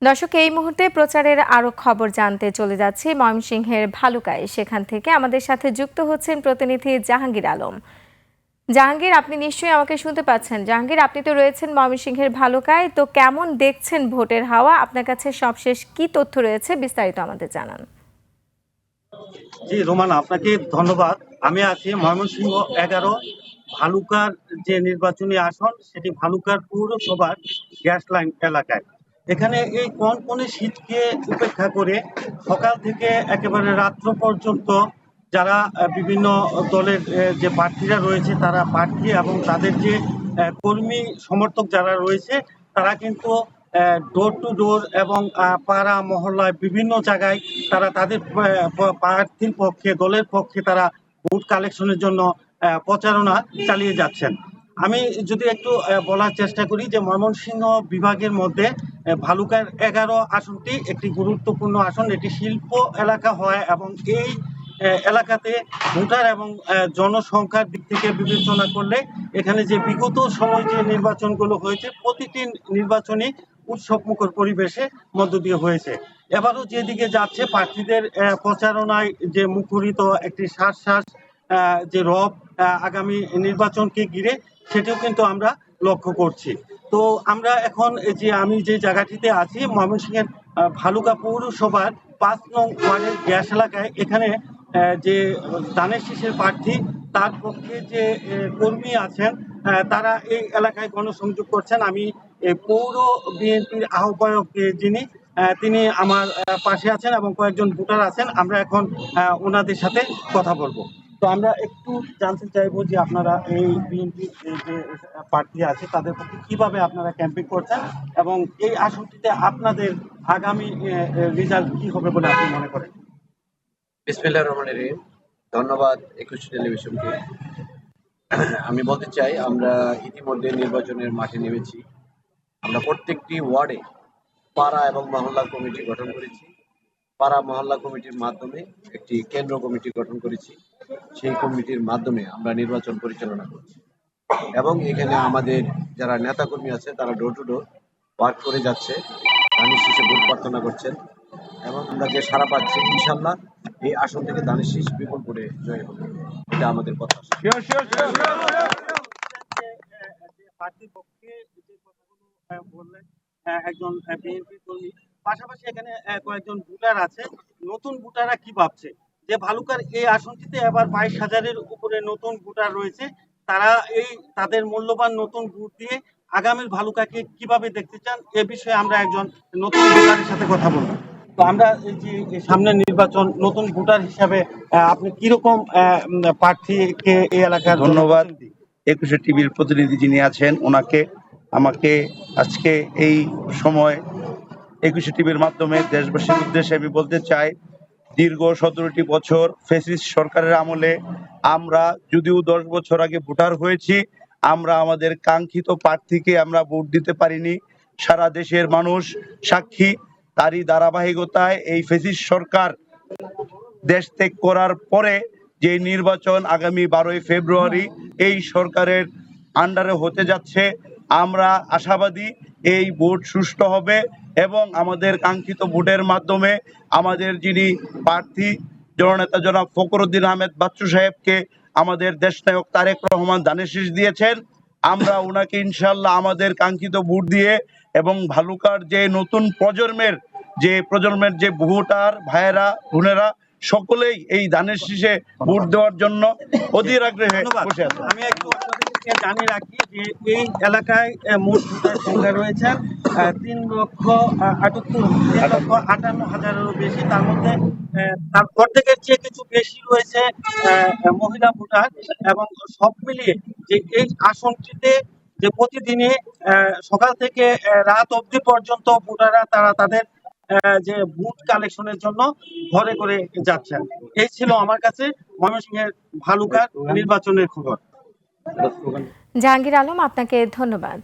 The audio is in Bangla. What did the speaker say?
দর্শক, এই মুহূর্তে প্রচারের আরো খবর জানতে চলে যাচ্ছি ময়মনসিংহের ভালুকায়। সেখান থেকে আমাদের সাথে যুক্ত হচ্ছেন প্রতিনিধি জাহাঙ্গীর আলম। জাহাঙ্গীর, আপনি নিশ্চয়ই আমাকে শুনতে পাচ্ছেন। জাহাঙ্গীর, আপনি তো রয়েছেন ময়মনসিংহের ভালুকায়, তো কেমন দেখছেন ভোটের হাওয়া? আপনার কাছে সবশেষ কি তথ্য রয়েছে, বিস্তারিত আমাদের জানান। জি রোমান, আপনাকে ধন্যবাদ। আমি আছি ময়মনসিংহ 11 ভালুকার যে নির্বাচনী আসন, সেটি ভালুকার পৌরসভার গ্যাস লাইন এলাকায়। এখানে এই কনকনে শীতকে উপেক্ষা করে সকাল থেকে একেবারে রাত্র পর্যন্ত যারা বিভিন্ন দলের যে প্রার্থীরা রয়েছে, তারা প্রার্থী এবং তাদের যে কর্মী সমর্থক যারা রয়েছে, তারা কিন্তু ডোর টু ডোর এবং পাড়া মহল্লায় বিভিন্ন জায়গায় তারা তাদের প্রার্থীর পক্ষে, দলের পক্ষে তারা ভোট কালেকশনের জন্য প্রচারণা চালিয়ে যাচ্ছেন। আমি যদি একটু বলার চেষ্টা করি যে ময়মনসিংহ বিভাগের মধ্যে ভালুকার 11 আসনটি একটি গুরুত্বপূর্ণ আসন। এটি শিল্প এলাকা হয় এবং এই এলাকাতে ভোটার এবং জনসংখ্যার দিক থেকে বিবেচনা করলে এখানে যে বিগত সময় যে নির্বাচনগুলো হয়েছে, প্রতিটি নির্বাচনী উৎসবমুখর পরিবেশে মধ্য দিয়ে হয়েছে। এবারও যেদিকে যাচ্ছে প্রার্থীদের প্রচারণায় যে মুখরিত একটি শ্বাস যে রব আগামী নির্বাচনকে ঘিরে, সেটিও কিন্তু আমরা লক্ষ্য করছি। তো আমরা এখন আমি যে জায়গাটিতে আছি ময়মনসিংহের ভালুকা পৌরসভার 5 নং ওয়ার্ডের গ্যাস এলাকায়। এখানে যে ধানের শীষের প্রার্থী, তার পক্ষে যে কর্মী আছেন, তারা এই এলাকায় গণসংযোগ করছেন। আমি পৌর বিএনপির আহ্বায়ক যিনি, তিনি আমার পাশে আছেন এবং কয়েকজন ভোটার আছেন। আমরা এখন ওনাদের সাথে কথা বলবো। তো আমরা একটু জানতে চাইবো যে আপনারা এই বিএনপি যে প্রার্থী আছে, তাদের প্রতি কিভাবে আপনারা ক্যাম্পেইন করছেন এবং এই আসনটিতে আপনাদের আগামী রেজাল্ট কি হবে বলে আপনি মনে করেন? বিসমিল্লাহির রহমানির রহিম। ধন্যবাদ 21 টেলিভিশনকে। আমি বলতে চাই, আমরা ইতিমধ্যে নির্বাচনের মাঠে নেমেছি। আমরা প্রত্যেকটি ওয়ার্ডে পাড়া এবং মহল্লা কমিটি গঠন করেছি। পাড়া মহল্লা কমিটির মাধ্যমে একটি কেন্দ্র কমিটি গঠন করেছি। সেই কমিটির মাধ্যমে আমরা নির্বাচন পরিচালনা করছি এবং এখানে আমাদের যারা নেতাকর্মী আছে, তারা ডোর টু ডোর ওয়ার্ক করে যাচ্ছে, ধানের শীষে ভোট প্রার্থনা করছেন এবং আমরা যে সারা পাচ্ছি, ইনশাল্লাহ এই আসন থেকে ধানের শীষ বিপুল করে জয় হবে, এটা আমাদের কথা। প্রার্থীর পক্ষে যে কথাগুলো বললেন একজন বিএনপি কর্মী, পাশাপাশি এখানে কয়েকজন ভোটার আছে। নতুন ভোটাররা কি ভাবছে যে ভালুকার এই আসনটিতে এবার 22,000-এর উপরে নতুন ভোটার রয়েছে, তারা এই তাদের মূল্যবান নতুন ভোট দিয়ে আগামীর ভালুকাকে কিভাবে দেখতে চান, এ বিষয়ে আমরা একজন নতুন ভোটারের সাথে কথা বলবো। তো আমরা এই যে সামনে নির্বাচন, নতুন ভোটার হিসাবে আপনি কিরকম প্রার্থীকে এই এলাকার? ধন্যবাদ 21 টিভির প্রতিনিধি যিনি আছেন ওনাকে, আমাকে আজকে এই সময় 21 টিভির মাধ্যমে দেশবাসীর উদ্দেশ্যে আমি বলতে চাই, দীর্ঘ 17টি বছর ফ্যাসিস্ট সরকারের আমলে আমরা যদিও 10 বছর আগে ভোটার হয়েছি, আমরা আমাদের কাঙ্ক্ষিত প্রার্থীকে আমরা ভোট দিতে পারিনি। সারা দেশের মানুষ সাক্ষী। তারই ধারাবাহিকতায় এই ফ্যাসিস্ট সরকার দেশ ত্যাগ করার পরে যে নির্বাচন আগামী 12ই ফেব্রুয়ারি এই সরকারের আন্ডারে হতে যাচ্ছে, আমরা আশাবাদী এই ভোট সুষ্ঠু হবে এবং আমাদের কাঙ্ক্ষিত ভোটের মাধ্যমে আমাদের যিনি প্রার্থী জননেতা জনাব ফখরুদ্দিন আহমেদ বাচ্চু সাহেবকে আমাদের দেশনায়ক তারেক রহমান ধানের শীষ দিয়েছেন, আমরা ওনাকে ইনশাল্লাহ আমাদের কাঙ্ক্ষিত ভোট দিয়ে এবং ভালুকার যে নতুন প্রজন্মের যে ভোটার ভাইয়েরা বোনেরা সকলেই এই ধানের শীষে ভোট দেওয়ার জন্য অধীর আগ্রহে বসে আছে। আমি একটু আপনাদেরকে জানিয়ে রাখি যে এই এলাকায় মোট ভোটার সংখ্যা রয়েছে 3,58,000-এরও বেশি। তার মধ্যে তার অর্ধেকের চেয়ে কিছু বেশি রয়েছে মহিলা ভোটার। এবং সব মিলিয়ে যে এই আসনটিতে যে প্রতিদিনে সকাল থেকে রাত অবধি পর্যন্ত ভোটাররা তারা তাদের যে ভোট কালেকশনের জন্য ঘরে ঘরে যাচ্ছেন। এই ছিল আমার কাছে ময়মনসিংহের ভালুকার নির্বাচনের খবর। জাহাঙ্গীর আলম, আপনাকে ধন্যবাদ।